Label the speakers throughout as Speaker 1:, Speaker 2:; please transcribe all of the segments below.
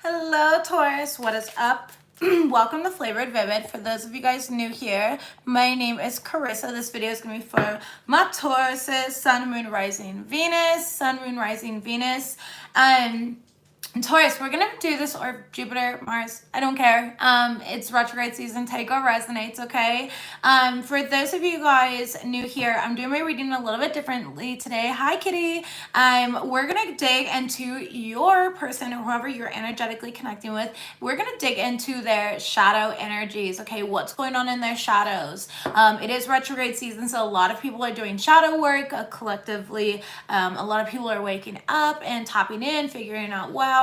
Speaker 1: Hello, Taurus. What is up? Welcome to Flavored Vivid. For those of you guys new here, my name is Carissa. This video is going to be for my Tauruses, Sun, Moon, Rising, Venus, Sun, Moon, Rising, Venus. Taurus, we're gonna do this, or Jupiter, Mars, I don't care. It's retrograde season, take what resonates, okay? For those of you guys new here, I'm doing my reading a little bit differently today. Hi, Kitty. We're gonna dig into your person, or whoever you're energetically connecting with. We're gonna dig into their shadow energies, okay? What's going on in their shadows? It is retrograde season, so a lot of people are doing shadow work collectively. A lot of people are waking up and tapping in, figuring out, wow,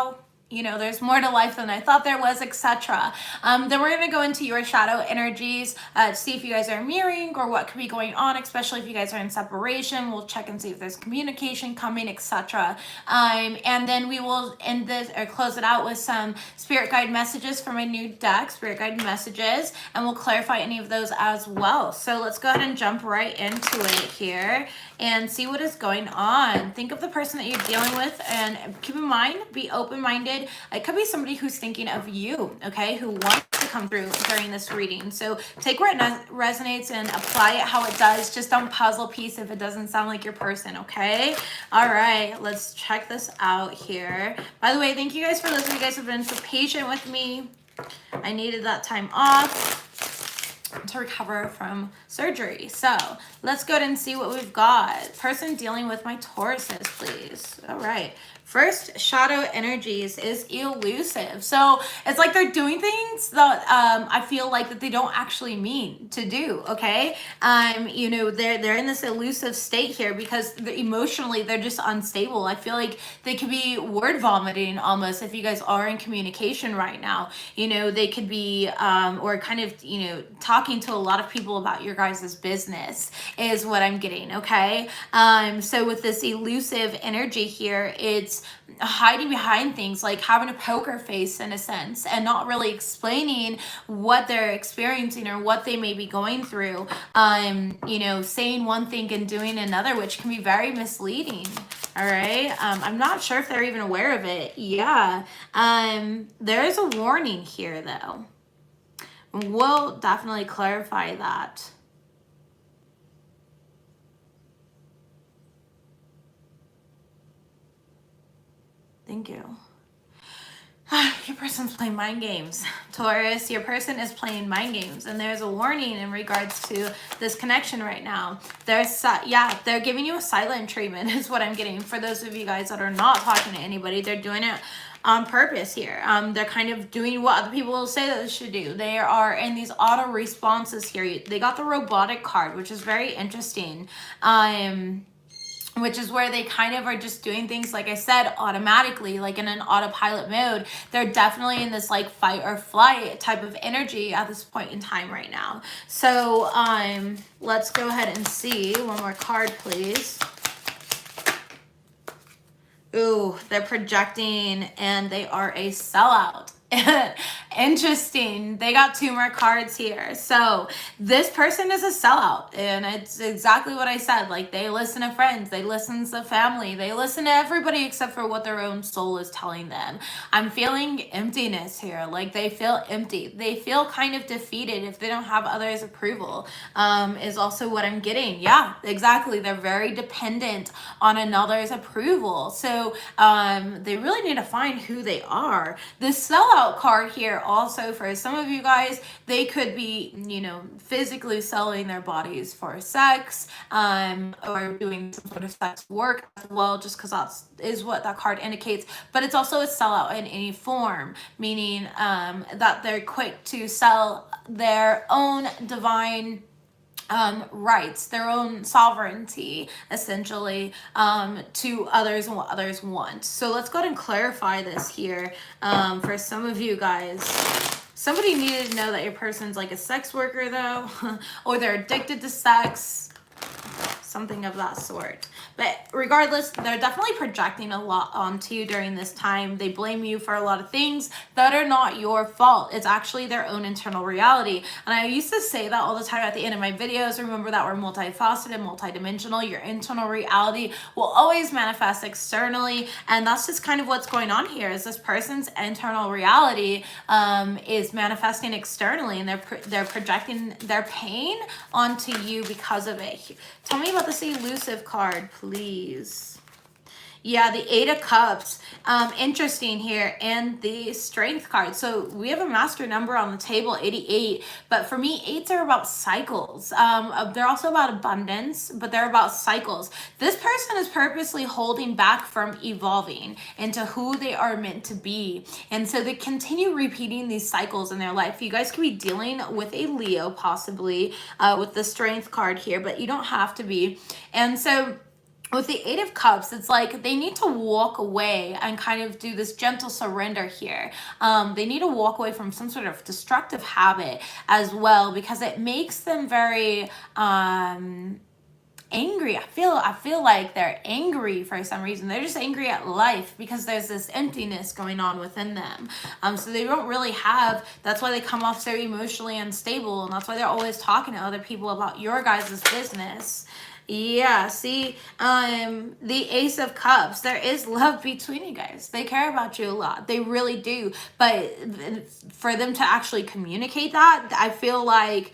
Speaker 1: you know, there's more to life than I thought there was, etc. Then we're going to go into your shadow energies to see if you guys are mirroring or what could be going on, especially if you guys are in separation. We'll check and see if there's communication coming, etc. And then we will end this or close it out with some spirit guide messages from my new deck, spirit guide messages, and we'll clarify any of those as well. So let's go ahead and jump right into it here and see what is going on. Think of the person that you're dealing with, and keep in mind, be open-minded. It could be somebody who's thinking of you, okay, who wants to come through during this reading. So take where it resonates and apply it how it does. Just don't puzzle piece if it doesn't sound like your person, okay? All right, let's check this out here. By the way, thank you guys for those of you guys who have been so patient with me. I needed that time off to recover from surgery. So let's go ahead and see what we've got. Person dealing with my Tauruses, please. All right. First, shadow energies is elusive. So it's like they're doing things that I feel like that they don't actually mean to do, okay? You know, they're in this elusive state here because emotionally they're just unstable. I feel like they could be word vomiting almost if you guys are in communication right now. You know, they could be, or kind of, you know, talking to a lot of people about your guys' business is what I'm getting, okay? So with this elusive energy here, it's hiding behind things, like having a poker face in a sense and not really explaining what they're experiencing or what they may be going through. You know, saying one thing and doing another, which can be very misleading. All right. I'm not sure if they're even aware of it. Yeah. There is a warning here though. We'll definitely clarify that. Thank you. Your person's playing mind games. Taurus, your person is playing mind games, and there's a warning in regards to this connection right now. They're giving you a silent treatment is what I'm getting. For those of you guys that are not talking to anybody, they're doing it on purpose here. They're kind of doing what other people will say that they should do. They are in these auto responses here. They got the robotic card, which is very interesting. Which is where they kind of are just doing things, like I said, automatically, like in an autopilot mode. They're definitely in this like fight or flight type of energy at this point in time right now. So let's go ahead and see one more card, please. Ooh, they're projecting and they are a sellout. Interesting. They got two more cards here. So this person is a sellout, and it's exactly what I said. Like, they listen to friends, they listen to family, they listen to everybody except for what their own soul is telling them. I'm feeling emptiness here. Like, they feel empty. They feel kind of defeated if they don't have others' approval, is also what I'm getting. Yeah, exactly. They're very dependent on another's approval. So they really need to find who they are. This sellout card here also, for some of you guys, they could be, you know, physically selling their bodies for sex, or doing some sort of sex work as well, just because that is what that card indicates. But it's also a sellout in any form, meaning that they're quick to sell their own divine rights, their own sovereignty, essentially, to others and what others want. So let's go ahead and clarify this here for some of you guys. Somebody needed to know that your person's like a sex worker though, or they're addicted to sex. something of that sort. But regardless, they're definitely projecting a lot onto you during this time. They blame you for a lot of things that are not your fault. It's actually their own internal reality. And I used to say that all the time at the end of my videos. Remember that we're multifaceted, multidimensional. Your internal reality will always manifest externally. And that's just kind of what's going on here, is this person's internal reality is manifesting externally, and they're projecting their pain onto you because of it. Tell me about this elusive card, please. Yeah, the Eight of Cups, interesting here, and the Strength card. So we have a master number on the table, 88, but for me, 8s are about cycles. They're also about abundance, but they're about cycles. This person is purposely holding back from evolving into who they are meant to be, and so they continue repeating these cycles in their life. You guys could be dealing with a Leo, possibly, with the Strength card here, but you don't have to be. And so with the Eight of Cups, it's like they need to walk away and kind of do this gentle surrender here. They need to walk away from some sort of destructive habit as well, because it makes them very angry. I feel like they're angry for some reason. They're just angry at life because there's this emptiness going on within them. So they don't really have, that's why they come off so emotionally unstable, and that's why they're always talking to other people about your guys' business. Yeah, see, the Ace of Cups, there is love between you guys. They care about you a lot. They really do. But for them to actually communicate that, I feel like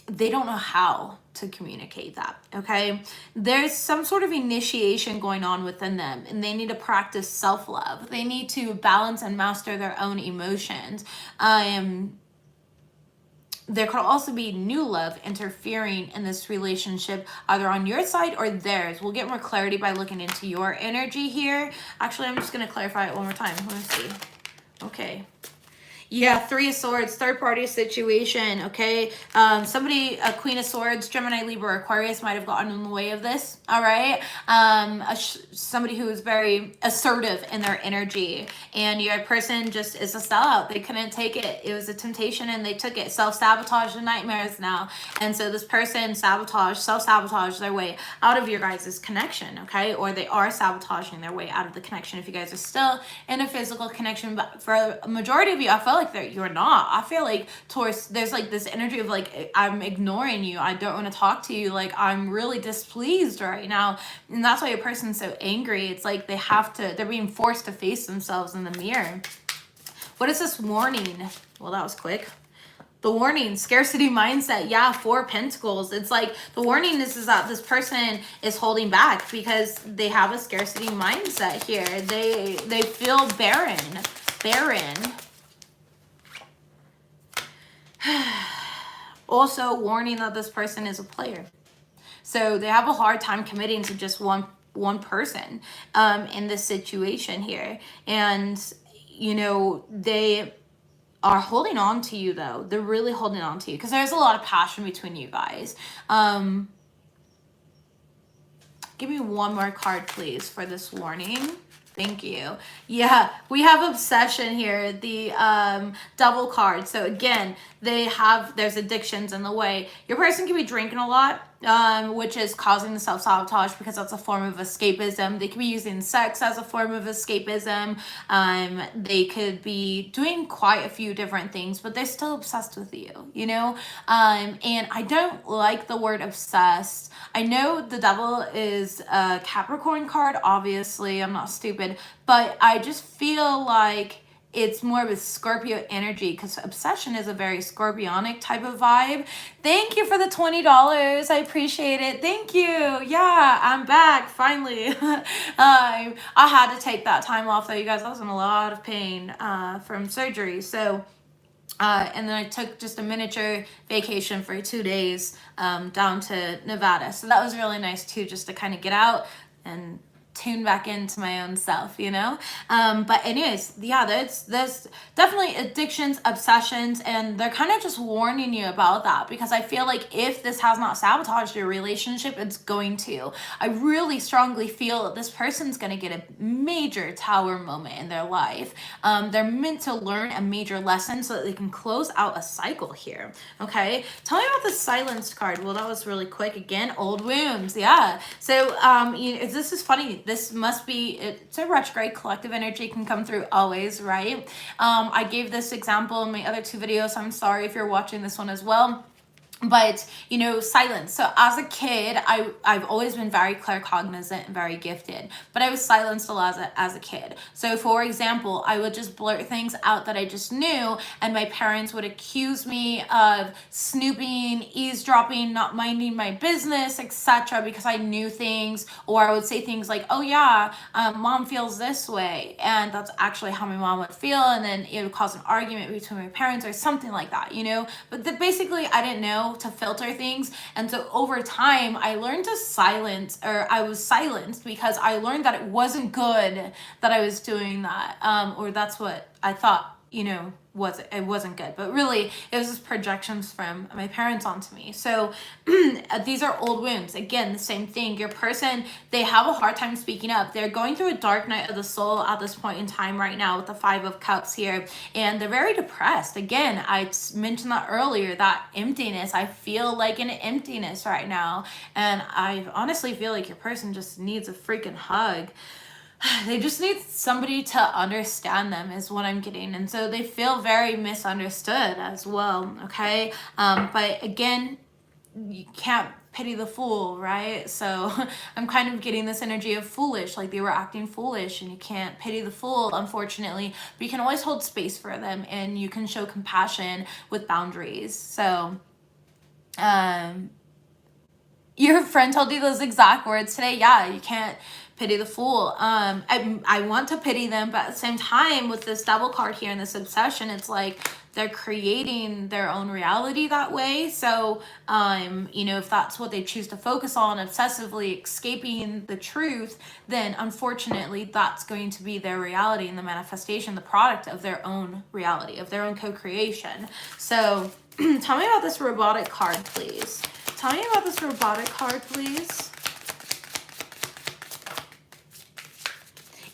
Speaker 1: they don't know how to communicate that, okay? There's some sort of initiation going on within them, and they need to practice self-love. They need to balance and master their own emotions. There could also be new love interfering in this relationship, either on your side or theirs. We'll get more clarity by looking into your energy here. Actually, I'm just going to clarify it one more time. Let me see. Okay. Yeah, Three of Swords, third party situation, okay? Somebody, a Queen of Swords, Gemini, Libra, Aquarius might have gotten in the way of this, all right? Somebody who is very assertive in their energy, and your person just is a sellout. They couldn't take it. It was a temptation, and they took it. Self-sabotage and nightmares now. And so this person self-sabotage their way out of your guys' connection, okay? Or they are sabotaging their way out of the connection if you guys are still in a physical connection. But for a majority of you, I feel like you're not. I feel like, Taurus, there's like this energy of like, I'm ignoring you. I don't want to talk to you. Like, I'm really displeased right now. And that's why a person's so angry. It's like they're being forced to face themselves in the mirror. What is this warning? Well, that was quick. The warning, scarcity mindset. Yeah, Four of Pentacles. It's like the warning is that this person is holding back because they have a scarcity mindset here. They feel barren. Also warning that this person is a player. So they have a hard time committing to just one person in this situation here. And, you know, they are holding on to you, though. They're really holding on to you because there's a lot of passion between you guys. Give me one more card, please, for this warning. Thank you. Yeah, we have obsession here, the double card. So again, there's addictions in the way. Your person can be drinking a lot, which is causing the self-sabotage because that's a form of escapism. They could be using sex as a form of escapism. They could be doing quite a few different things, but they're still obsessed with you, you know? And I don't like the word obsessed. I know the devil is a Capricorn card, obviously. I'm not stupid, but I just feel like it's more of a Scorpio energy because obsession is a very Scorpionic type of vibe. Thank you for the $20. I appreciate it. Thank you. Yeah, I'm back finally. I had to take that time off though, you guys. I was in a lot of pain from surgery. So, and then I took just a miniature vacation for 2 days down to Nevada. So that was really nice too, just to kind of get out and tune back into my own self, you know? But anyways, yeah, there's definitely addictions, obsessions, and they're kind of just warning you about that, because I feel like if this has not sabotaged your relationship, it's going to. I really strongly feel that this person's going to get a major Tower moment in their life. They're meant to learn a major lesson so that they can close out a cycle here. Okay, tell me about the silenced card. Well, that was really quick. Again, old wounds. Yeah. So this is funny. This must be, it's a retrograde. Collective energy can come through always, right? I gave this example in my other 2 videos. I'm sorry if you're watching this one as well. But, you know, silence. So as a kid, I've always been very claircognizant and very gifted, but I was silenced a lot as a kid. So for example, I would just blurt things out that I just knew, and my parents would accuse me of snooping, eavesdropping, not minding my business, etc., because I knew things. Or I would say things like, oh yeah, mom feels this way, and that's actually how my mom would feel, and then it would cause an argument between my parents or something like that, you know. But basically I didn't know to filter things, and so over time I learned to silence, or I was silenced, because I learned that it wasn't good that I was doing that, or that's what I thought, you know, it wasn't good, but really it was just projections from my parents onto me. So these are old wounds. Again, the same thing. Your person, they have a hard time speaking up. They're going through a dark night of the soul at this point in time right now with the 5 of Cups here, and they're very depressed. Again, I mentioned that earlier, that emptiness. I feel like an emptiness right now, and I honestly feel like your person just needs a freaking hug. They just need somebody to understand them, is what I'm getting. And so they feel very misunderstood as well, okay? But again, you can't pity the fool, right? So I'm kind of getting this energy of foolish, like they were acting foolish, and you can't pity the fool, unfortunately, but you can always hold space for them, and you can show compassion with boundaries. So, your friend told you those exact words today. Yeah, you can't pity the fool. I want to pity them, but at the same time, with this Devil card here and this obsession, it's like they're creating their own reality that way. So, you know, if that's what they choose to focus on, obsessively escaping the truth, then unfortunately that's going to be their reality and the manifestation, the product of their own reality, of their own co-creation. So tell me about this robotic card, please. Tell me about this robotic card, please.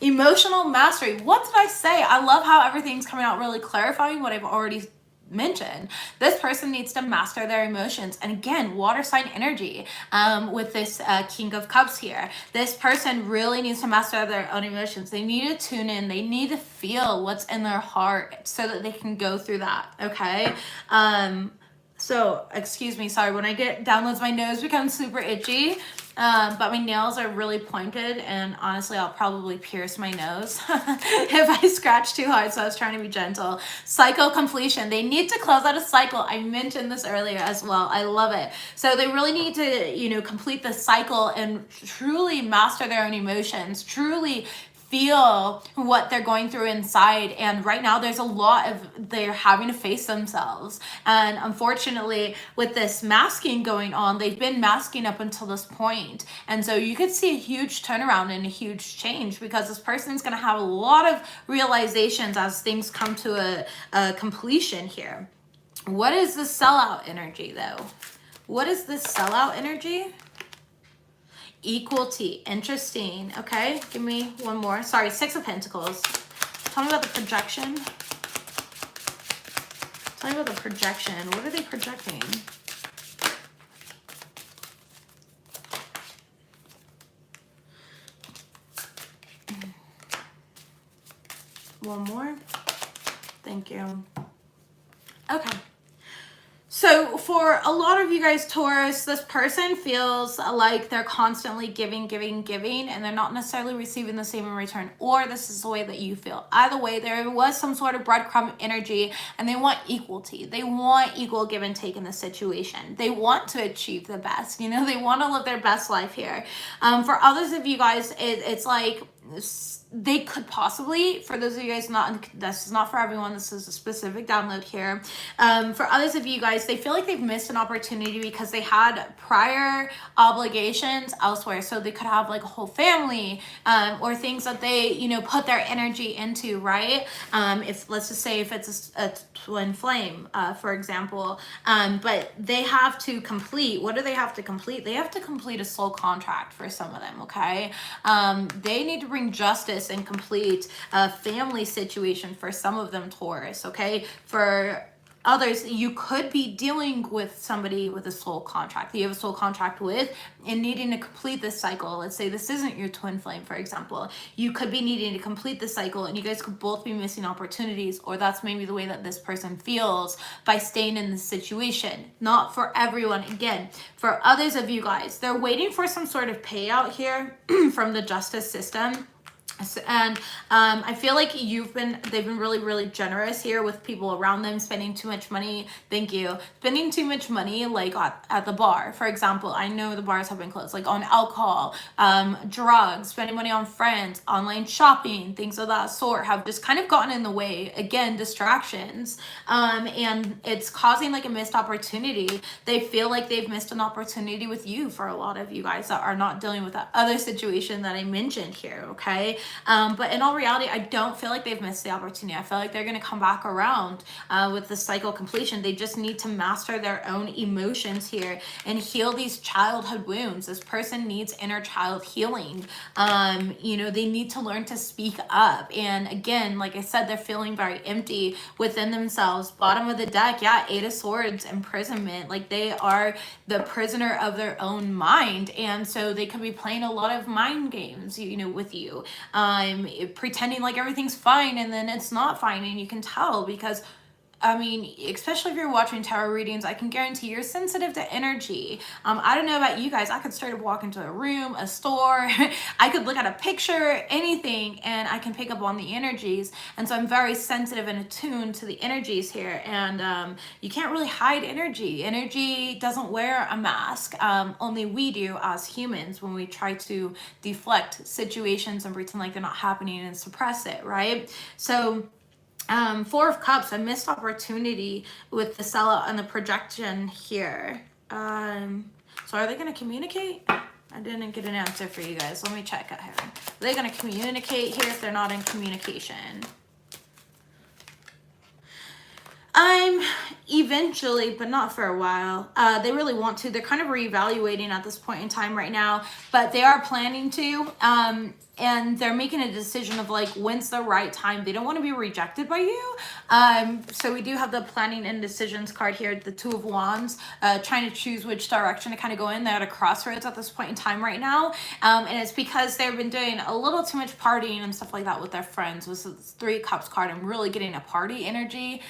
Speaker 1: Emotional mastery. What did I say? I love how everything's coming out really clarifying what I've already mentioned. This person needs to master their emotions. And again, water sign energy with this King of Cups here. This person really needs to master their own emotions. They need to tune in. They need to feel what's in their heart so that they can go through that, okay? So, excuse me, sorry, when I get downloads, my nose becomes super itchy, but my nails are really pointed, and honestly, I'll probably pierce my nose if I scratch too hard, so I was trying to be gentle. Cycle completion. They need to close out a cycle. I mentioned this earlier as well. I love it. So they really need to, you know, complete the cycle and truly master their own emotions, truly feel what they're going through inside. And right now there's a lot of, they're having to face themselves, and unfortunately with this masking going on, they've been masking up until this point, and so you could see a huge turnaround and a huge change, because this person's going to have a lot of realizations as things come to a completion here. What is the sellout energy though? What is this sellout energy? Equality. Interesting. Okay, give me one more. Sorry, 6 of Pentacles. Tell me about the projection. Tell me about the projection. What are they projecting? One more. Thank you. Okay. So for a lot of you guys, Taurus, this person feels like they're constantly giving, and they're not necessarily receiving the same in return, or this is the way that you feel. Either way, there was some sort of breadcrumb energy, and they want equality. They want equal give and take in the situation. They want to achieve the best, you know, they want to live their best life here. For others of you guys, it's like they could possibly, for those of you guys not, this is not for everyone, this is a specific download here. For others of you guys, they feel like they've missed an opportunity because they had prior obligations elsewhere. So they could have like a whole family, or things that they, you know, put their energy into, right? If, let's just say if it's a twin flame, for example, but they have to complete, what do they have to complete? They have to complete a soul contract for some of them, okay? They need to bring justice and complete a family situation for some of them, Taurus, okay? For others, you could be dealing with somebody with a soul contract that you have a soul contract with and needing to complete this cycle. Let's say this isn't your twin flame, for example. You could be needing to complete the cycle and you guys could both be missing opportunities, or that's maybe the way that this person feels by staying in this situation. Not for everyone. Again, for others of you guys, they're waiting for some sort of payout here from the justice system. And I feel like they've been really, really generous here with people around them, spending too much money. Thank you. Spending too much money, like at the bar, for example. I know the bars have been closed, like on alcohol, drugs, spending money on friends, online shopping, things of that sort have just kind of gotten in the way. Again, distractions. And it's causing like a missed opportunity. They feel like they've missed an opportunity with you, for a lot of you guys that are not dealing with that other situation that I mentioned here, okay? But in all reality, I don't feel like they've missed the opportunity. I feel like they're going to come back around with the cycle completion. They just need to master their own emotions here and heal these childhood wounds. This person needs inner child healing. You know, they need to learn to speak up. And again, like I said, they're feeling very empty within themselves. Bottom of the deck, yeah, Eight of Swords, imprisonment. Like they are the prisoner of their own mind. And so they could be playing a lot of mind games, you know, with you. Pretending like everything's fine and then it's not fine, and you can tell because I mean, especially if you're watching tarot readings, I can guarantee you're sensitive to energy. I don't know about you guys. I could straight up walk into a room, a store. I could look at a picture, anything, and I can pick up on the energies. And so I'm very sensitive and attuned to the energies here. And you can't really hide energy. Energy doesn't wear a mask. Only we do as humans when we try to deflect situations and pretend like they're not happening and suppress it, right? So Four of Cups, a missed opportunity with the sellout and the projection here. So are they going to communicate? I didn't get an answer for you guys. Let me check out here. Are they going to communicate here if they're not in communication? Eventually, but not for a while. They really want to. They're kind of reevaluating at this point in time right now, but they are planning to. And they're making a decision of like, when's the right time? They don't want to be rejected by you. So we do have the planning and decisions card here, the Two of Wands, trying to choose which direction to kind of go in. They're at a crossroads at this point in time right now. And it's because they've been doing a little too much partying and stuff like that with their friends. With the Three of Cups card, I'm really getting a party energy.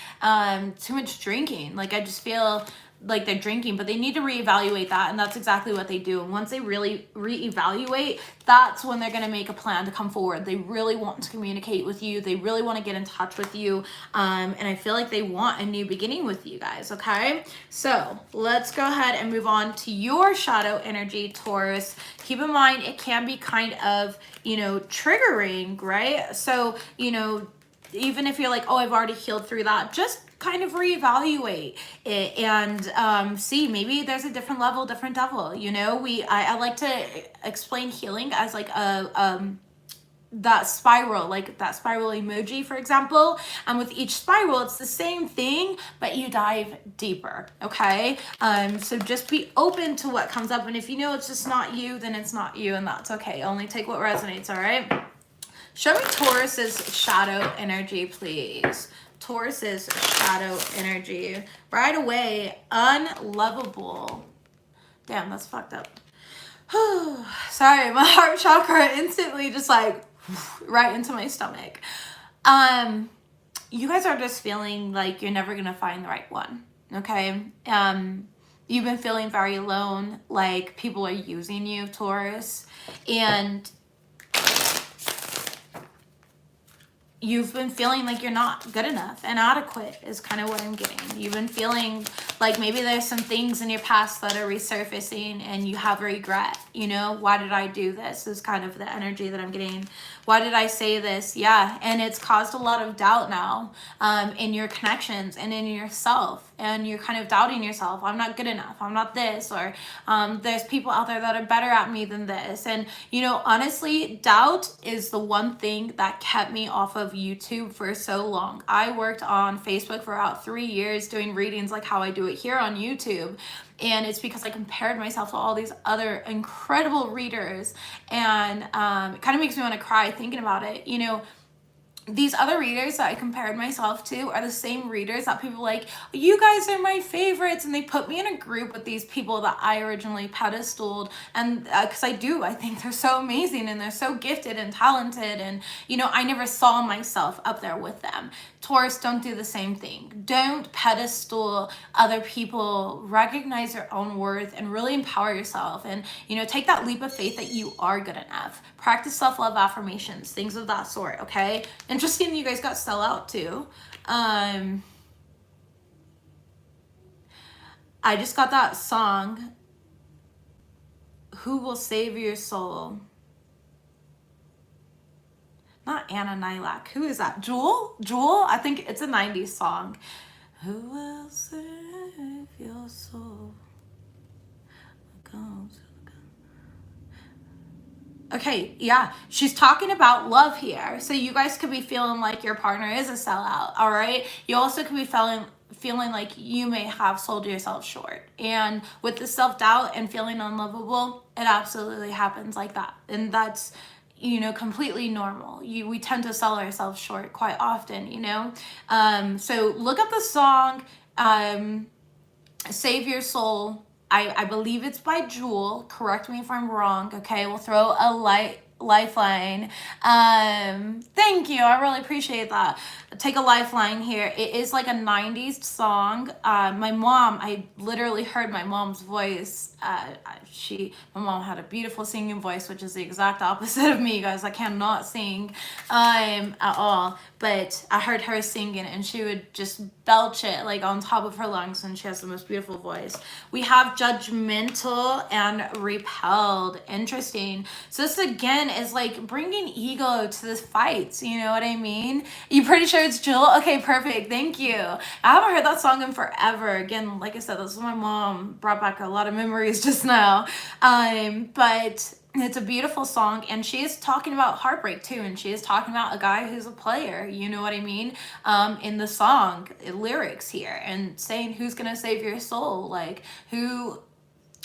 Speaker 1: Too much drinking. Like I just feel like they're drinking, but they need to reevaluate that, and that's exactly what they do. And once they really reevaluate, that's when they're going to make a plan to come forward. They really want to communicate with you. They really want to get in touch with you, and I feel like they want a new beginning with you guys. Okay, so let's go ahead and move on to your shadow energy, Taurus. Keep in mind it can be kind of, you know, triggering, right? So, you know, even if you're like, oh, I've already healed through that, just kind of reevaluate it and see, maybe there's a different level, different devil. You know, I like to explain healing as like that spiral, like that spiral emoji, for example. And with each spiral, it's the same thing, but you dive deeper. Okay. So just be open to what comes up. And if you know it's just not you, then it's not you, and that's okay. Only take what resonates. All right. Show me Taurus's shadow energy, please. Taurus's shadow energy. Right away, unlovable. Damn, that's fucked up. Sorry, my heart chakra instantly just like right into my stomach. You guys are just feeling like you're never gonna find the right one. Okay. You've been feeling very alone, like people are using you, Taurus, and you've been feeling like you're not good enough. Inadequate is kind of what I'm getting. You've been feeling Like maybe there's some things in your past that are resurfacing and you have regret, you know, why did I do this is kind of the energy that I'm getting. Why did I say this? Yeah, and it's caused a lot of doubt now in your connections and in yourself, and you're kind of doubting yourself. I'm not good enough, I'm not this, or there's people out there that are better at me than this. And you know, honestly, doubt is the one thing that kept me off of YouTube for so long. I worked on Facebook for about 3 years doing readings like how I do it here on YouTube, and it's because I compared myself to all these other incredible readers, and it kind of makes me want to cry thinking about it. You know, these other readers that I compared myself to are the same readers that people like, you guys are my favorites, and they put me in a group with these people that I originally pedestaled. And because I think they're so amazing and they're so gifted and talented, and you know, I never saw myself up there with them. Taurus, don't do the same thing. Don't pedestal other people. Recognize your own worth and really empower yourself, and you know, take that leap of faith that you are good enough. Practice self-love affirmations, things of that sort. Okay, interesting, you guys got sell out too. I just got that song, Who Will Save Your Soul? Not Anna Nylak. Who is that? Jewel? I think it's a 90s song. Who will save your soul? Okay, yeah, she's talking about love here. So you guys could be feeling like your partner is a sellout, all right? You also could be feeling like you may have sold yourself short. And with the self-doubt and feeling unlovable, it absolutely happens like that. And that's, you know, completely normal. We tend to sell ourselves short quite often, you know? So look up the song, Save Your Soul. I believe it's by Jewel. Correct me if I'm wrong, okay? We'll throw a lifeline. Thank you. I really appreciate that. Take a lifeline here. It is like a 90s song. My mom, I literally heard my mom's voice. My mom had a beautiful singing voice, which is the exact opposite of me, you guys. I cannot sing at all. But I heard her singing, and she would just belch it like on top of her lungs, and she has the most beautiful voice. We have judgmental and repelled. Interesting. So this again is like bringing ego to the fights, you know what I mean? You pretty sure it's Jewel? Okay, perfect. Thank you. I haven't heard that song in forever. Again, like I said, this is my mom, brought back a lot of memories just now. But it's a beautiful song, and she is talking about heartbreak too, and she is talking about a guy who's a player, you know what I mean, in the song lyrics here, and saying who's gonna save your soul, like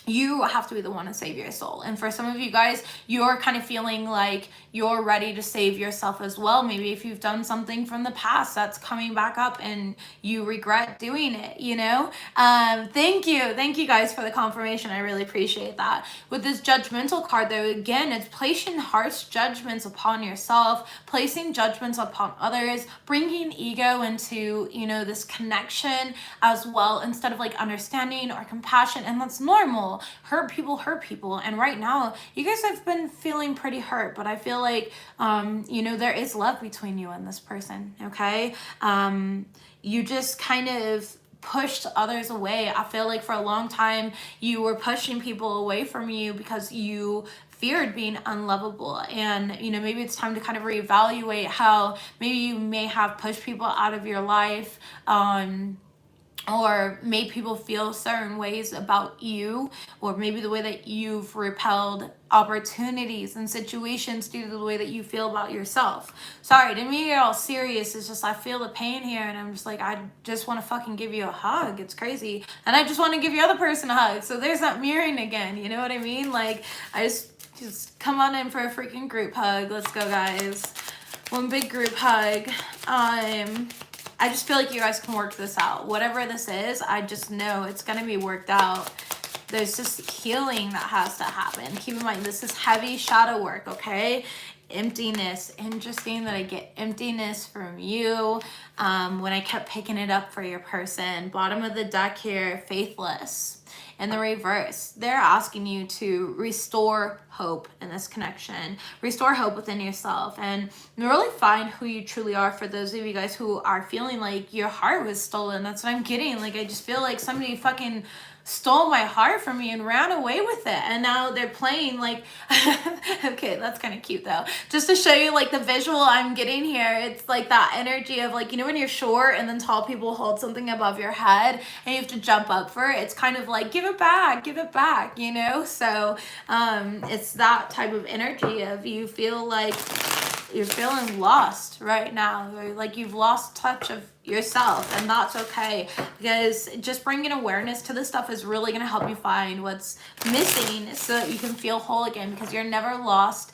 Speaker 1: you have to be the one to save your soul. And for some of you guys, you're kind of feeling like you're ready to save yourself as well. Maybe if you've done something from the past that's coming back up and you regret doing it, you know? Thank you guys for the confirmation. I really appreciate that. With this judgmental card though, again, it's placing harsh judgments upon yourself, placing judgments upon others, bringing ego into, you know, this connection as well, instead of like understanding or compassion. And that's normal. Hurt people, and right now you guys have been feeling pretty hurt, but I feel like you know, there is love between you and this person. Okay, you just kind of pushed others away. I feel like for a long time you were pushing people away from you because you feared being unlovable, and you know, maybe it's time to kind of reevaluate how maybe you may have pushed people out of your life, or made people feel certain ways about you, or maybe the way that you've repelled opportunities and situations due to the way that you feel about yourself. Sorry, didn't mean to get all serious. It's just I feel the pain here, and I'm just like, I just want to fucking give you a hug. It's crazy. And I just want to give your other person a hug. So there's that mirroring again, you know what I mean? Like, I just come on in for a freaking group hug. Let's go, guys. One big group hug. I just feel like you guys can work this out. Whatever this is, I just know it's going to be worked out. There's just healing that has to happen. Keep in mind, this is heavy shadow work, okay? emptiness. Interesting that I get emptiness from you when I kept picking it up for your person. Bottom of the deck here, faithless. In the reverse, they're asking you to restore hope in this connection, restore hope within yourself, and really find who you truly are. For those of you guys who are feeling like your heart was stolen, that's what I'm getting. Like, I just feel like somebody fucking stole my heart from me and ran away with it, and now they're playing like okay, that's kind of cute though, just to show you like the visual I'm getting here. It's like that energy of like, you know, when you're short and then tall people hold something above your head and you have to jump up for it. It's kind of like, give it back, you know. So it's that type of energy of you feel like you're feeling lost right now, or like you've lost touch of yourself, and that's okay, because just bringing awareness to this stuff is really going to help you find what's missing so that you can feel whole again, because you're never lost.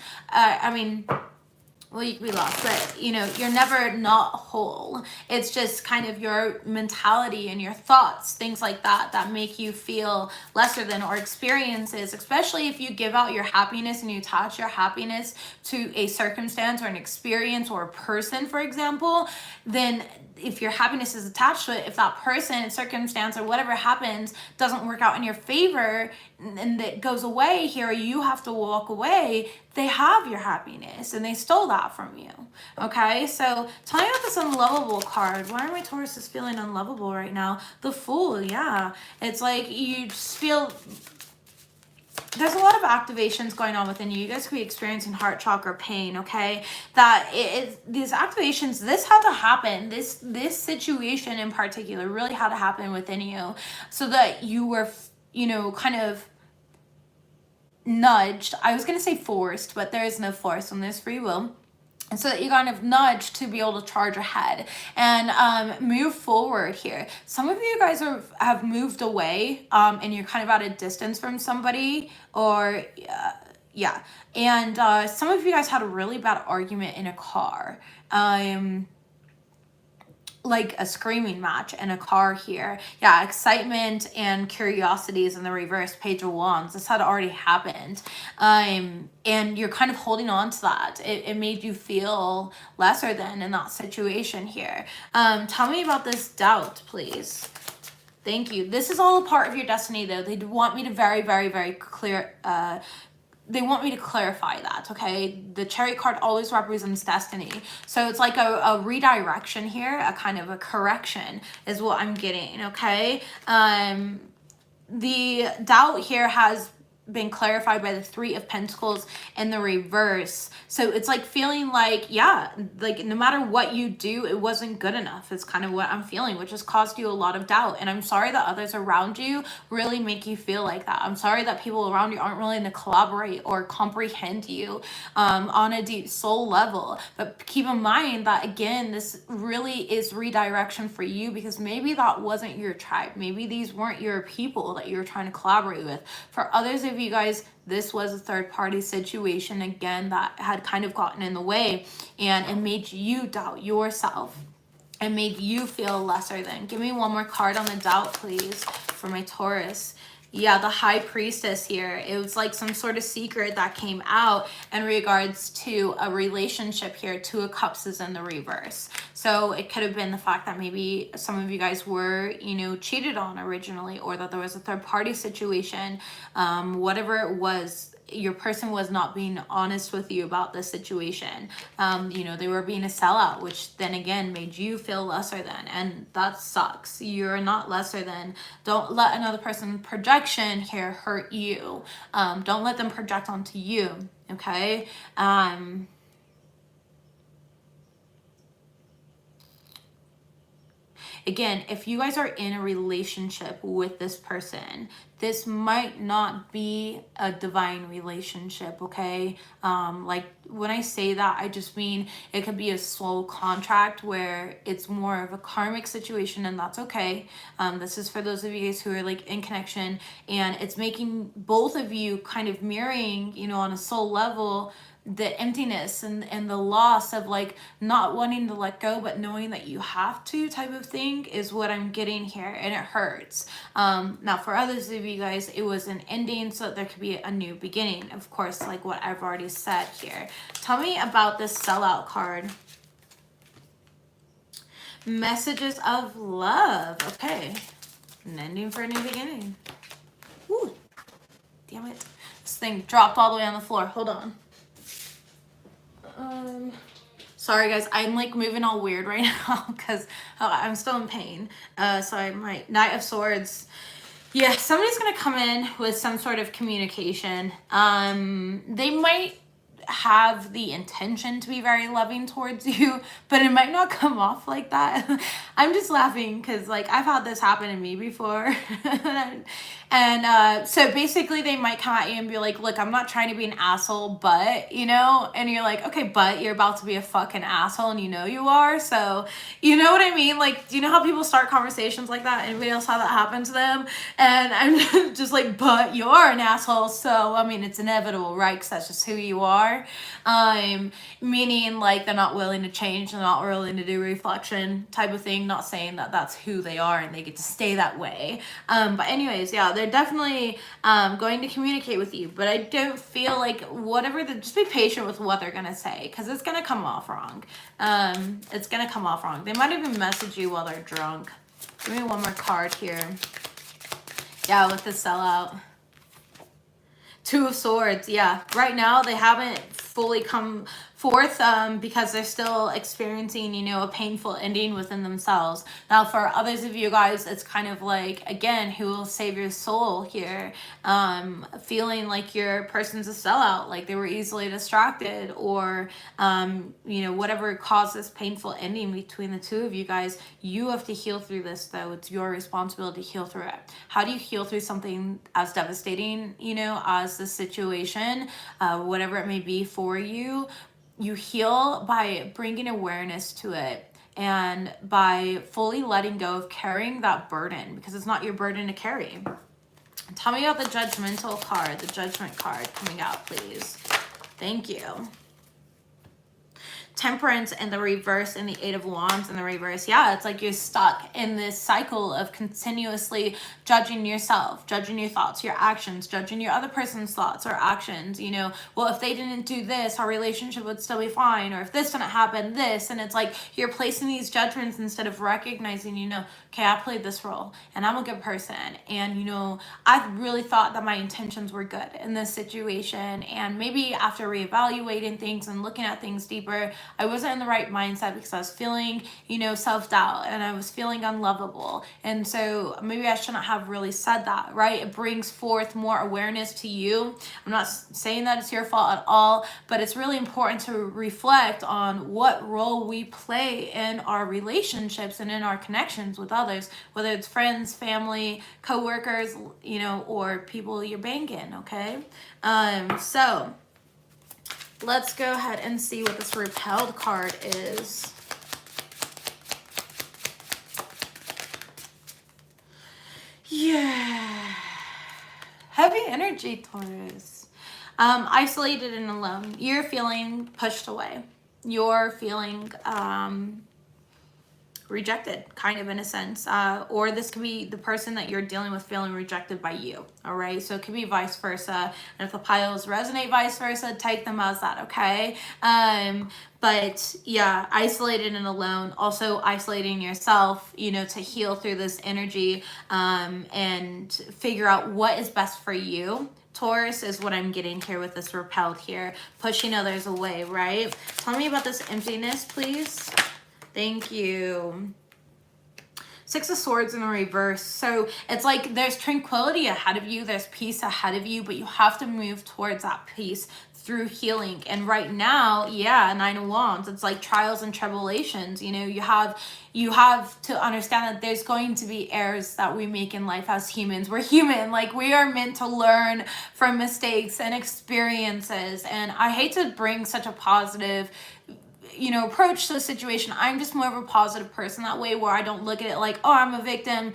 Speaker 1: Well, you could be lost, but you know, you're never not whole. It's just kind of your mentality and your thoughts, things like that, that make you feel lesser than, or experiences, especially if you give out your happiness and you attach your happiness to a circumstance or an experience or a person, for example. Then if your happiness is attached to it, if that person, circumstance, or whatever happens doesn't work out in your favor and it goes away here, you have to walk away, they have your happiness and they stole that from you. Okay, so tell me about this unlovable card. Why are my Tauruses feeling unlovable right now? The Fool, yeah. It's like you just feel there's a lot of activations going on within you. You guys could be experiencing heart chakra pain, okay? That these activations, this had to happen. This situation in particular really had to happen within you so that you were, you know, kind of nudged. I was going to say forced, but there is no force when there's free will. And so that you kind of nudge to be able to charge ahead and move forward here. Some of you guys have moved away and you're kind of at a distance from somebody, or yeah. And some of you guys had a really bad argument in a car. Like a screaming match in a car here. Yeah, excitement and curiosities in the reverse, Page of Wands. This had already happened. And you're kind of holding on to that. It made you feel lesser than in that situation here. Tell me about this doubt, please. Thank you. This is all a part of your destiny, though. They want me to very, very, very clear... they want me to clarify that, okay? The Chariot card always represents destiny. So it's like a redirection here, a kind of a correction is what I'm getting, okay? The doubt here has been clarified by the Three of Pentacles in the reverse. So it's like feeling like, yeah, like no matter what you do, it wasn't good enough. It's kind of what I'm feeling, which has caused you a lot of doubt. And I'm sorry that others around you really make you feel like that. I'm sorry that people around you aren't willing to collaborate or comprehend you on a deep soul level. But keep in mind that, again, this really is redirection for you, because maybe that wasn't your tribe. Maybe these weren't your people that you were trying to collaborate with. For others of you guys, this was a third-party situation, again, that had kind of gotten in the way, and it made you doubt yourself and made you feel lesser than. Give me one more card on the doubt, please, for my Taurus. Yeah, the High Priestess here. It was like some sort of secret that came out in regards to a relationship here. Two of Cups is in the reverse. So it could have been the fact that maybe some of you guys were, you know, cheated on originally, or that there was a third-party situation. Whatever it was, your person was not being honest with you about the situation. You know, they were being a sellout, which then again made you feel lesser than, and that sucks. You're not lesser than. Don't let another person's projection here hurt you. Don't let them project onto you, okay? Again, if you guys are in a relationship with this person, this might not be a divine relationship, okay? Like when I say that, I just mean it could be a soul contract where it's more of a karmic situation, and that's okay. This is for those of you guys who are like in connection, and it's making both of you kind of mirroring, you know, on a soul level, the emptiness and the loss of like not wanting to let go but knowing that you have to type of thing is what I'm getting here, and it hurts. Now for others of you guys, it was an ending so that there could be a new beginning, of course, like what I've already said here. Tell me about this sellout card. Messages of love. Okay, an ending for a new beginning. Ooh, damn it, this thing dropped all the way on the floor. Hold on. Sorry guys, I'm like moving all weird right now because I'm still in pain. So I might, Knight of Swords. Yeah, somebody's gonna come in with some sort of communication. They might have the intention to be very loving towards you, but it might not come off like that. I'm just laughing because like I've had this happen to me before. And so basically they might come at you and be like, look, I'm not trying to be an asshole, but, you know, and you're like, okay, but you're about to be a fucking asshole and you know you are. So you know what I mean? Like, do you know how people start conversations like that? Anybody else have that happen to them? And I'm just like, but you are an asshole. So, I mean, it's inevitable, right? Because that's just who you are. Meaning like they're not willing to change, they're not willing to do reflection type of thing. Not saying that that's who they are and they get to stay that way. But anyways, yeah, they're definitely going to communicate with you, but I don't feel like just be patient with what they're gonna say because it's gonna come off wrong. It's gonna come off wrong. They might even message you while they're drunk. Give me one more card here. Yeah, with the sellout. Two of Swords. Yeah, right now they haven't fully come forth because they're still experiencing, you know, a painful ending within themselves. Now for others of you guys, it's kind of like, again, who will save your soul here? Feeling like your person's a sellout, like they were easily distracted, or you know, whatever caused this painful ending between the two of you guys. You have to heal through this though. It's your responsibility to heal through it. How do you heal through something as devastating, you know, as the situation, whatever it may be for you? You heal by bringing awareness to it and by fully letting go of carrying that burden, because it's not your burden to carry. Tell me about the judgmental card, the judgment card coming out, please. Thank you. Temperance in the reverse and the Eight of Wands in the reverse. Yeah, it's like you're stuck in this cycle of continuously judging yourself, judging your thoughts, your actions, judging your other person's thoughts or actions. You know, well, if they didn't do this, our relationship would still be fine. Or if this didn't happen, this. And it's like you're placing these judgments instead of recognizing, you know, okay, I played this role and I'm a good person. And, you know, I really thought that my intentions were good in this situation. And maybe after reevaluating things and looking at things deeper, I wasn't in the right mindset because I was feeling, you know, self-doubt and I was feeling unlovable. And so maybe I shouldn't have really said that, right? It brings forth more awareness to you. I'm not saying that it's your fault at all, but it's really important to reflect on what role we play in our relationships and in our connections with others, whether it's friends, family, co-workers, you know, or people you're banging, okay? So let's go ahead and see what this repelled card is. Yeah. Heavy energy, Taurus. Isolated and alone. You're feeling pushed away. You're feeling rejected, kind of, in a sense, or this could be the person that you're dealing with feeling rejected by you. All right, so it could be vice versa, and if the piles resonate vice versa, take them as that, okay? But yeah, isolated and alone, also isolating yourself, you know, to heal through this energy and figure out what is best for you. Taurus is what I'm getting here with this repelled here, pushing others away, right? Tell me about this emptiness, please. Thank you. Six of Swords in the reverse. So it's like there's tranquility ahead of you, there's peace ahead of you, but you have to move towards that peace through healing. And right now, yeah, Nine of Wands, it's like trials and tribulations. You know, you have to understand that there's going to be errors that we make in life as humans. We're human, like we are meant to learn from mistakes and experiences. And I hate to bring such a positive, you know, approach to the situation. I'm just more of a positive person that way, where I don't look at it like, oh, I'm a victim,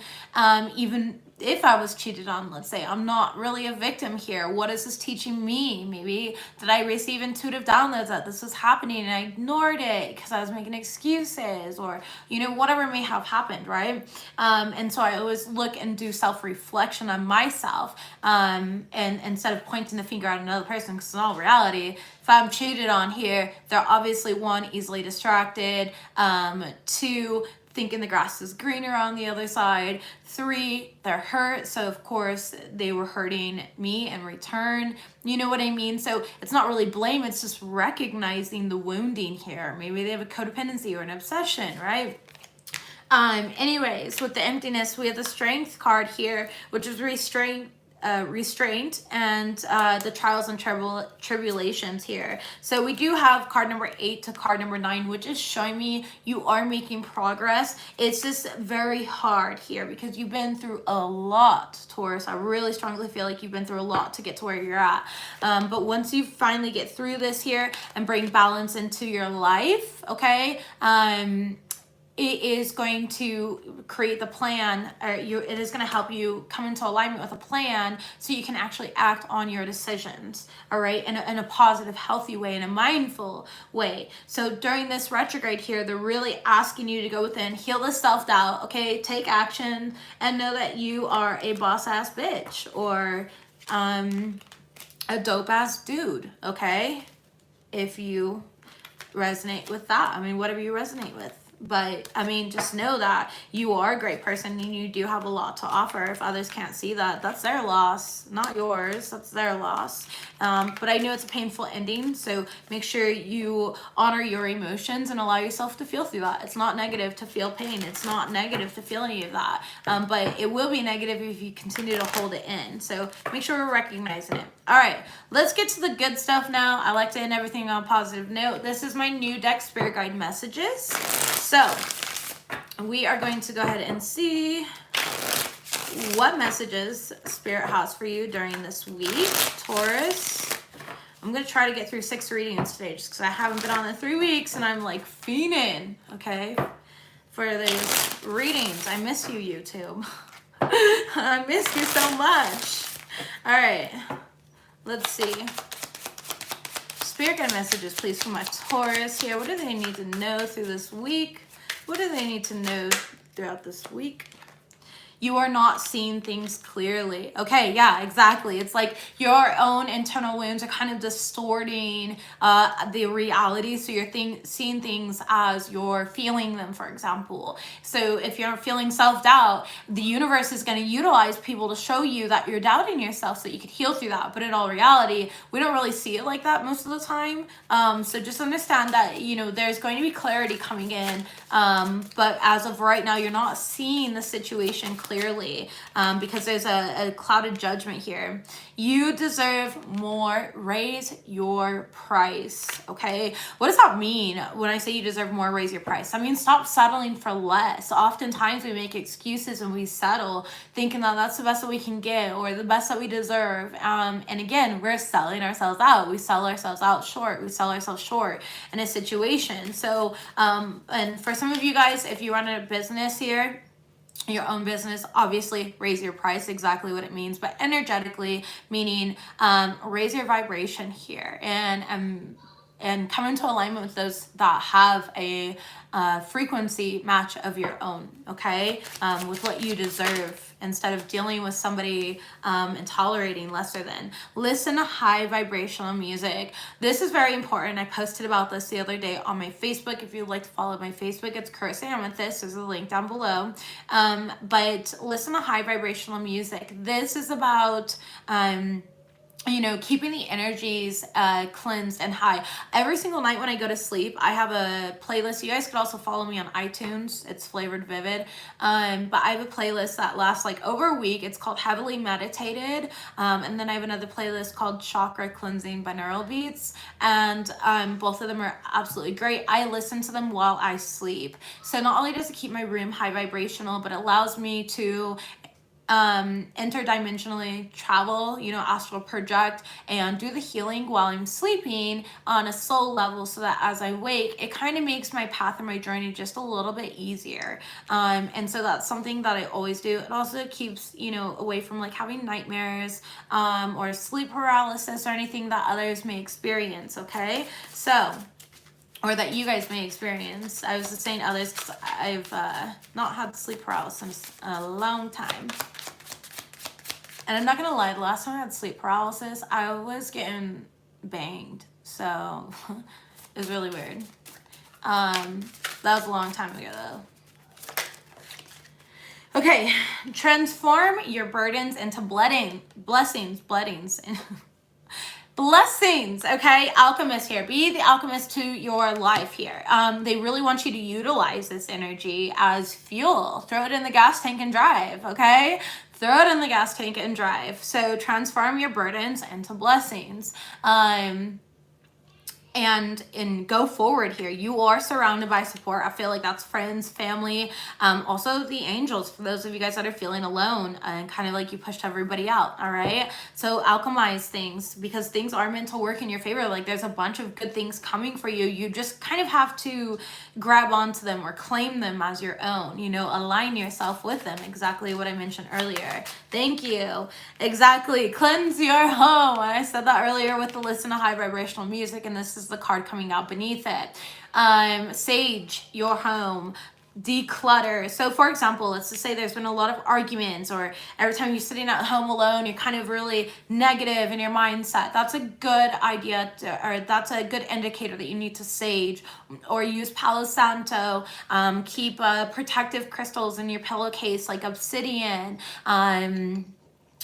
Speaker 1: even if I was cheated on, let's say, I'm not really a victim here. What is this teaching me? Maybe did I receive intuitive downloads that this was happening and I ignored it because I was making excuses, or, you know, whatever may have happened, right? And so I always look and do self-reflection on myself, and instead of pointing the finger at another person, because in all reality, if I'm cheated on here, they're obviously, one, easily distracted, two, thinking the grass is greener on the other side, three, they're hurt, so of course they were hurting me in return. You know what I mean? So it's not really blame, it's just recognizing the wounding here. Maybe they have a codependency or an obsession, right? Anyways, with the emptiness, we have the strength card here, which is restraint and the trials and tribulations here. So we do have card number 8 to card number 9, which is showing me you are making progress. It's just very hard here because you've been through a lot, Taurus. I really strongly feel like you've been through a lot to get to where you're at. But once you finally get through this here and bring balance into your life, okay, it is going to create the plan, or it is going to help you come into alignment with a plan so you can actually act on your decisions, all right, in a positive, healthy way, in a mindful way. So during this retrograde here, they're really asking you to go within, heal the self-doubt, okay, take action, and know that you are a boss-ass bitch, or a dope-ass dude, okay, if you resonate with that. I mean, whatever you resonate with. But I mean, just know that you are a great person and you do have a lot to offer. If others can't see that, that's their loss, not yours. That's their loss. But I know it's a painful ending, so make sure you honor your emotions and allow yourself to feel through that. It's not negative to feel pain. It's not negative to feel any of that. But it will be negative if you continue to hold it in. So make sure we're recognizing it. All right, let's get to the good stuff now. I like to end everything on a positive note. This is my new deck, Spirit Guide Messages. So we are going to go ahead and see what messages Spirit has for you during this week, Taurus. I'm going to try to get through 6 readings today just because I haven't been on in 3 weeks and I'm like fiending, okay, for these readings. I miss you, YouTube. I miss you so much. All right, let's see. Spirit guide messages, please, for my Taurus here. What do they need to know through this week? What do they need to know throughout this week? You are not seeing things clearly. Okay, yeah, exactly. It's like your own internal wounds are kind of distorting the reality. So you're seeing things as you're feeling them, for example. So if you're feeling self-doubt, the universe is going to utilize people to show you that you're doubting yourself so that you could heal through that. But in all reality, we don't really see it like that most of the time. So just understand that, you know, there's going to be clarity coming in. But as of right now, you're not seeing the situation clearly because there's a clouded judgment here. You deserve more. Raise your price, okay? What does that mean when I say you deserve more, raise your price? I mean, stop settling for less. Oftentimes we make excuses and we settle thinking that that's the best that we can get or the best that we deserve. And again, we're selling ourselves out. We sell ourselves out short. We sell ourselves short in a situation. So, and for some of you guys, if you run a business here, your own business, obviously raise your price, exactly what it means, but energetically meaning raise your vibration here and come into alignment with those that have a frequency match of your own, okay, with what you deserve, instead of dealing with somebody and tolerating lesser than. Listen to high vibrational music. This is very important. I posted about this the other day on my Facebook. If you'd like to follow my Facebook, it's Carissa. There's a link down below. But listen to high vibrational music. This is about you know, keeping the energies cleansed and high. Every single night when I go to sleep, I have a playlist. You guys could also follow me on iTunes. It's Flavored Vivid. But I have a playlist that lasts like over a week. It's called Heavily Meditated. And then I have another playlist called Chakra Cleansing Binaural Beats. And both of them are absolutely great. I listen to them while I sleep. So not only does it keep my room high vibrational, but it allows me to interdimensionally travel, you know, astral project and do the healing while I'm sleeping on a soul level, so that as I wake, it kind of makes my path and my journey just a little bit easier. And so that's something that I always do. It also keeps, you know, away from like having nightmares or sleep paralysis or anything that others may experience, okay? So, or that you guys may experience. I was just saying others because I've not had sleep paralysis in a long time. And I'm not gonna lie, the last time I had sleep paralysis, I was getting banged. So it was really weird. That was a long time ago though. Okay, transform your burdens into blessings. Blessings, okay? Alchemist here. Be the alchemist to your life here. They really want you to utilize this energy as fuel. Throw it in the gas tank and drive, okay? Throw it in the gas tank and drive. So transform your burdens into blessings. And go forward here. You are surrounded by support. I feel like that's friends, family, also the angels, for those of you guys that are feeling alone and kind of like you pushed everybody out, all right? So alchemize things, because things are meant to work in your favor. Like there's a bunch of good things coming for you. You just kind of have to grab onto them or claim them as your own, you know, align yourself with them. Exactly what I mentioned earlier. Thank you. Exactly. Cleanse your home. I said that earlier with the listen to high vibrational music, and this is the card coming out beneath it. Sage your home. Declutter. So for example, let's just say there's been a lot of arguments, or every time you're sitting at home alone, you're kind of really negative in your mindset. That's a good idea or that's a good indicator that you need to sage or use Palo Santo. Keep protective crystals in your pillowcase like obsidian.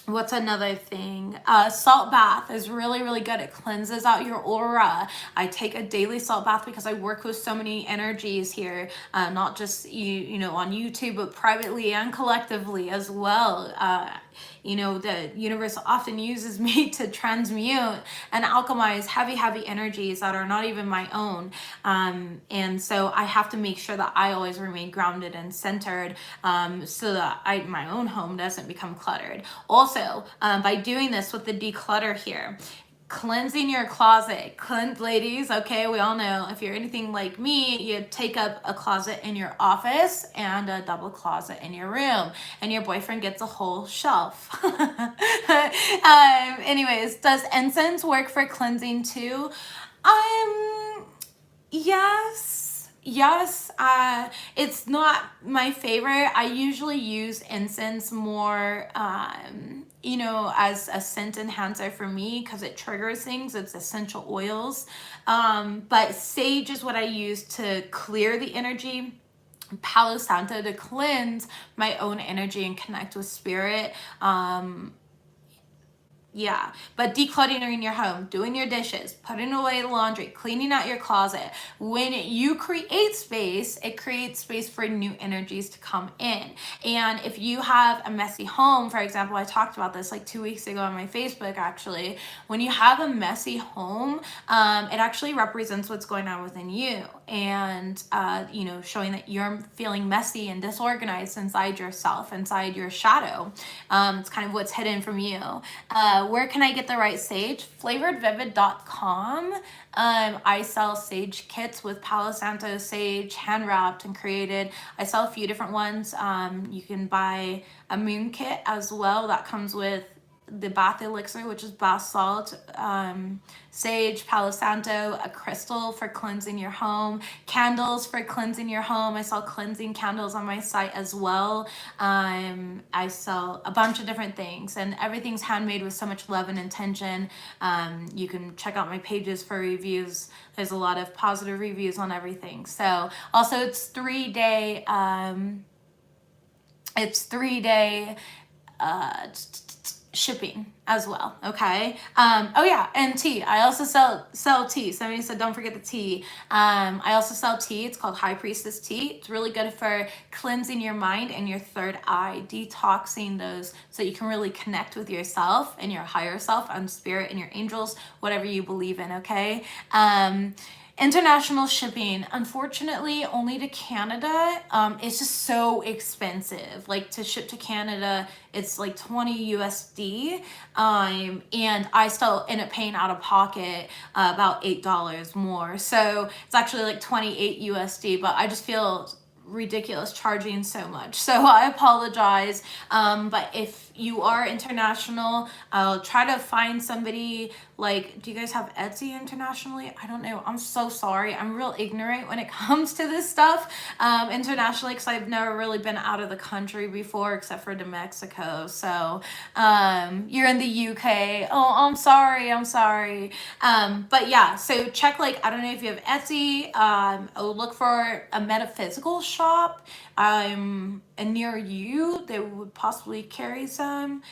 Speaker 1: What's another thing? Salt bath is really, really good. It cleanses out your aura. I take a daily salt bath because I work with so many energies here, not just you know, on YouTube, but privately and collectively as well. You know, the universe often uses me to transmute and alchemize heavy, heavy energies that are not even my own. And so I have to make sure that I always remain grounded and centered, so that my own home doesn't become cluttered. Also, by doing this with the declutter here, cleansing your closet. Ladies, okay, we all know if you're anything like me, you take up a closet in your office and a double closet in your room, and your boyfriend gets a whole shelf. Anyways, does incense work for cleansing too? Yes. It's not my favorite. I usually use incense more, you know, as a scent enhancer for me, because it triggers things. It's essential oils. But sage is what I use to clear the energy. Palo Santo to cleanse my own energy and connect with spirit. Yeah, but decluttering your home, doing your dishes, putting away the laundry, cleaning out your closet. When you create space, it creates space for new energies to come in. And if you have a messy home, for example, I talked about this like 2 weeks ago on my Facebook actually. When you have a messy home, it actually represents what's going on within you. And, you know, showing that you're feeling messy and disorganized inside yourself, inside your shadow. It's kind of what's hidden from you. Where can I get the right sage? Flavoredvivid.com. I sell sage kits with Palo Santo sage, hand wrapped and created. I sell a few different ones. You can buy a moon kit as well that comes with the bath elixir, which is bath salt, sage, Palo Santo, a crystal for cleansing your home, candles for cleansing your home. I sell cleansing candles on my site as well. I sell a bunch of different things, and everything's handmade with so much love and intention. You can check out my pages for reviews. There's a lot of positive reviews on everything. So also it's 3-day shipping as well. Okay. Oh yeah, and tea. I also sell tea. Somebody said don't forget the tea. I also sell tea. It's called High Priestess tea. It's really good for cleansing your mind and your third eye, detoxing those, so you can really connect with yourself and your higher self and spirit and your angels, whatever you believe in. Okay. International shipping, unfortunately, only to Canada. It's just so expensive. Like to ship to Canada, it's like 20 USD. And I still end up paying out of pocket about $8 more. So it's actually like 28 USD, but I just feel ridiculous charging so much, so I apologize. But if you are international, I'll try to find somebody. Like, do you guys have Etsy internationally? I don't know, I'm so sorry, I'm real ignorant when it comes to this stuff internationally, because I've never really been out of the country before except for to Mexico. So you're in the UK. Oh, I'm sorry. But yeah, so check, like, I don't know if you have Etsy. I'll look for a metaphysical shop near you that would possibly carry some,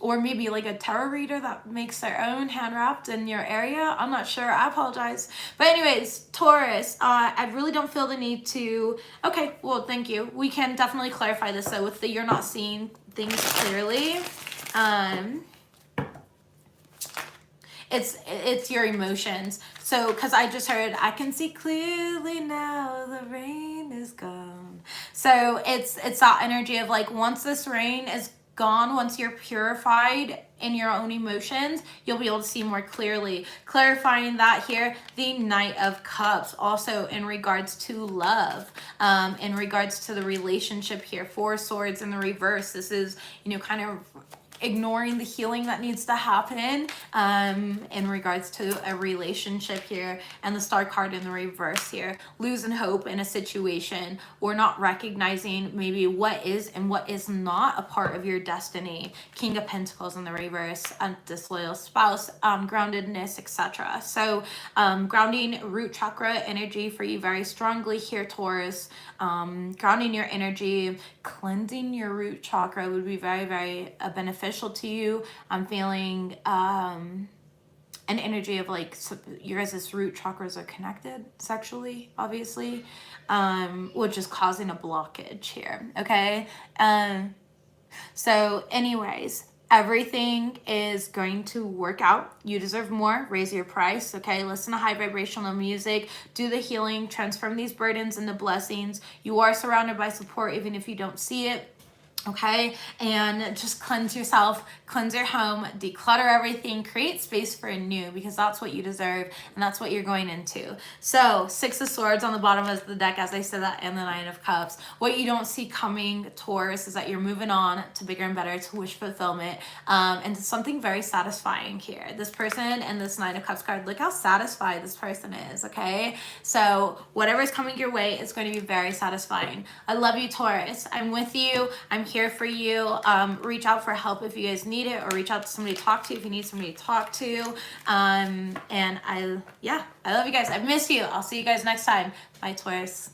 Speaker 1: or maybe like a tarot reader that makes their own hand wrapped in your area. I'm not sure, I apologize. But anyways, Taurus, I really don't feel the need to, okay, well, thank you. We can definitely clarify this though with the you're not seeing things clearly. It's your emotions. So, because I just heard, I can see clearly now, the rain is gone. So it's that energy of like, once this rain is gone, once you're purified in your own emotions, you'll be able to see more clearly. Clarifying that here, the Knight of Cups, also in regards to love, in regards to the relationship here. 4 Swords in the reverse. This is, you know, kind of ignoring the healing that needs to happen in regards to a relationship here. And the Star card in the reverse here, losing hope in a situation, or not recognizing maybe what is and what is not a part of your destiny. King of Pentacles in the reverse, a disloyal spouse, groundedness, etc. So grounding root chakra energy for you very strongly here, Taurus. Grounding your energy, cleansing your root chakra would be very, very beneficial to you. I'm feeling an energy of like, your guys' root chakras are connected sexually, obviously, which is causing a blockage here. Okay. So anyways, everything is going to work out. You deserve more. Raise your price. Okay. Listen to high vibrational music. Do the healing. Transform these burdens into blessings. You are surrounded by support, even if you don't see it. Okay, and just cleanse yourself, cleanse your home, declutter everything, create space for a new, because that's what you deserve and that's what you're going into. So 6 of Swords on the bottom of the deck, as I said that, and the 9 of Cups. What you don't see coming, Taurus, is that you're moving on to bigger and better, to wish fulfillment, and to something very satisfying here. This person and this 9 of Cups card, look how satisfied this person is. Okay, so whatever is coming your way is going to be very satisfying. I love you, Taurus. I'm with you. I'm here for you. Reach out for help if you guys need it, or reach out to somebody to talk to if you need somebody to talk to. And I love you guys. I've missed you. I'll see you guys next time. Bye, Taurus.